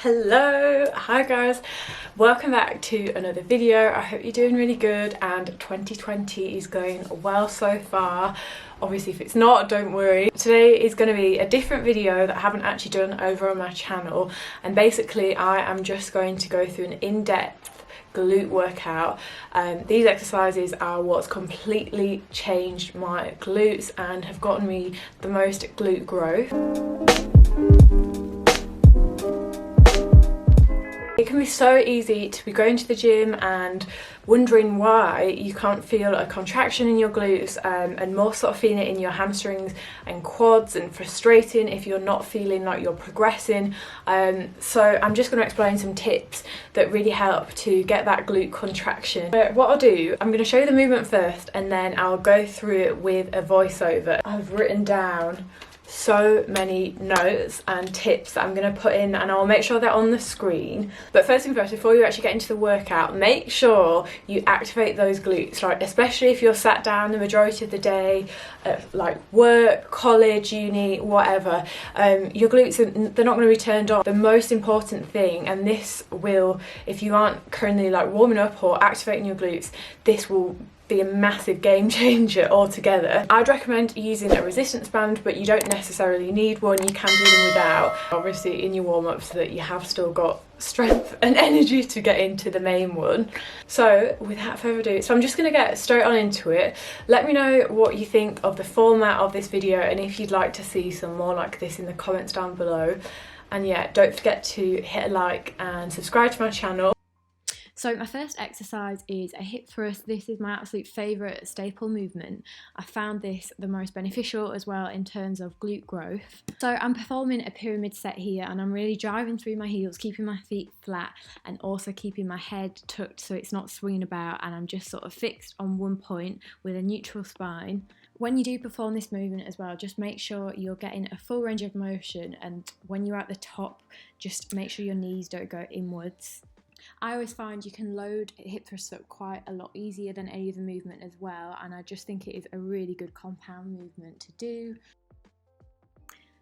Hello, hi guys, welcome back to another video. I hope you're doing really good and 2020 is going well so far. Obviously if it's not, don't worry. Today is going to be a different video that I haven't actually done over on my channel, and basically I am just going to go through an in-depth glute workout. These exercises are what's completely changed my glutes and have gotten me the most glute growth. It can be so easy to be going to the gym and wondering why you can't feel a contraction in your glutes, and more sort of feeling it in your hamstrings and quads, and frustrating if you're not feeling like you're progressing. So I'm just going to explain some tips that really help to get that glute contraction. What I'll do, I'm going to show you the movement first and then I'll go through it with a voiceover. I've written down so many notes and tips that I'm going to put in, and I'll make sure they're on the screen. But first things first, before you actually get into the workout, make sure you activate those glutes, right? Especially if you're sat down the majority of the day at like work, college, uni, whatever. Your glutes, they're not going to be turned on. The most important thing, and this will, if you aren't currently like warming up or activating your glutes, this will be a massive game changer altogether. I'd recommend using a resistance band, but you don't necessarily need one. You can do them without, obviously in your warm-up, so that you have still got strength and energy to get into the main one. So without further ado, I'm just going to get straight on into it. Let me know what you think of the format of this video, and if you'd like to see some more like this in the comments down below. And yeah, don't forget to hit a like and subscribe to my channel. So my first exercise is a hip thrust. This is my absolute favourite staple movement. I found this the most beneficial as well in terms of glute growth. So I'm performing a pyramid set here, and I'm really driving through my heels, keeping my feet flat and also keeping my head tucked so it's not swinging about, and I'm just sort of fixed on one point with a neutral spine. When you do perform this movement as well, just make sure you're getting a full range of motion, and when you're at the top, just make sure your knees don't go inwards. I always find you can load hip thrusts up quite a lot easier than any other movement as well, and I just think it is a really good compound movement to do.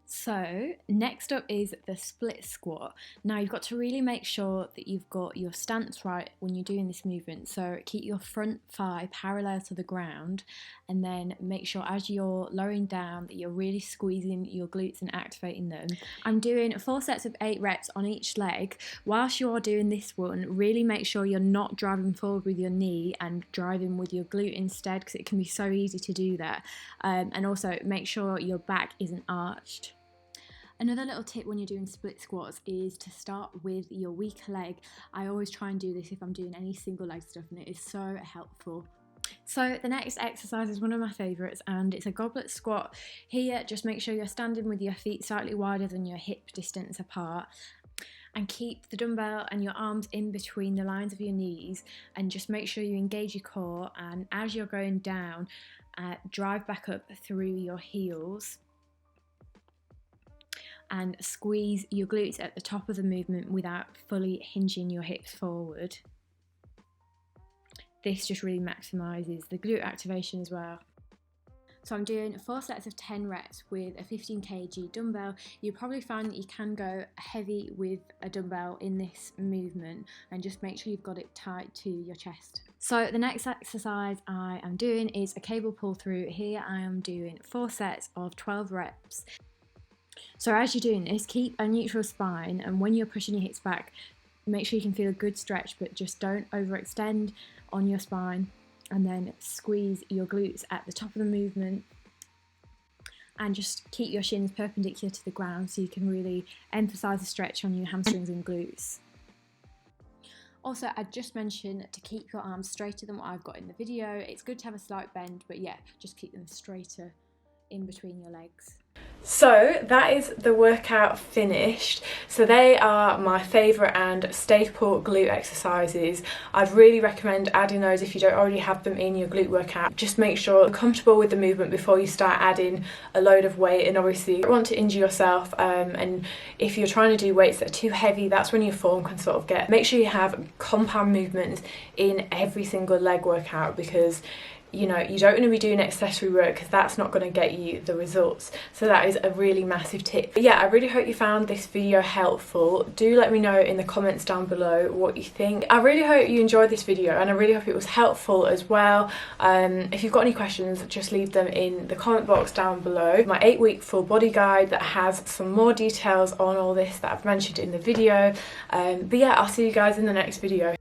So next up is the split squat. Now you've got to really make sure that you've got your stance right when you're doing this movement. So keep your front thigh parallel to the ground, and then make sure as you're lowering down that you're really squeezing your glutes and activating them. I'm doing 4 sets of 8 reps on each leg. Whilst you are doing this one, really make sure you're not driving forward with your knee and driving with your glute instead, because it can be so easy to do that. And also make sure your back isn't arched. Another little tip when you're doing split squats is to start with your weaker leg. I always try and do this if I'm doing any single leg stuff, and it is so helpful. So the next exercise is one of my favourites, and it's a goblet squat. Here, just make sure you're standing with your feet slightly wider than your hip distance apart, and keep the dumbbell and your arms in between the lines of your knees, and just make sure you engage your core, and as you're going down, drive back up through your heels and squeeze your glutes at the top of the movement without fully hinging your hips forward. This just really maximises the glute activation as well. So I'm doing 4 sets of 10 reps with a 15 kg dumbbell. You'll probably find that you can go heavy with a dumbbell in this movement, and just make sure you've got it tight to your chest. So the next exercise I am doing is a cable pull through. Here I am doing 4 sets of 12 reps. So as you're doing this, keep a neutral spine, and when you're pushing your hips back, make sure you can feel a good stretch, but just don't overextend on your spine, and then squeeze your glutes at the top of the movement, and just keep your shins perpendicular to the ground so you can really emphasize the stretch on your hamstrings and glutes. Also, I just mentioned to keep your arms straighter than what I've got in the video. It's good to have a slight bend, but yeah, just keep them straighter in between your legs. So that is the workout finished. So they are my favourite and staple glute exercises. I'd really recommend adding those if you don't already have them in your glute workout. Just make sure you're comfortable with the movement before you start adding a load of weight, and obviously you don't want to injure yourself, and if you're trying to do weights that are too heavy, that's when your form can sort of get. Make sure you have compound movements in every single leg workout, because you know, you don't want to be doing accessory work because that's not going to get you the results. So that is a really massive tip. But yeah, I really hope you found this video helpful. Do let me know in the comments down below what you think. I really hope you enjoyed this video, and I really hope it was helpful as well. If you've got any questions, just leave them in the comment box down below. My 8-week full body guide that has some more details on all this that I've mentioned in the video. But yeah, I'll see you guys in the next video.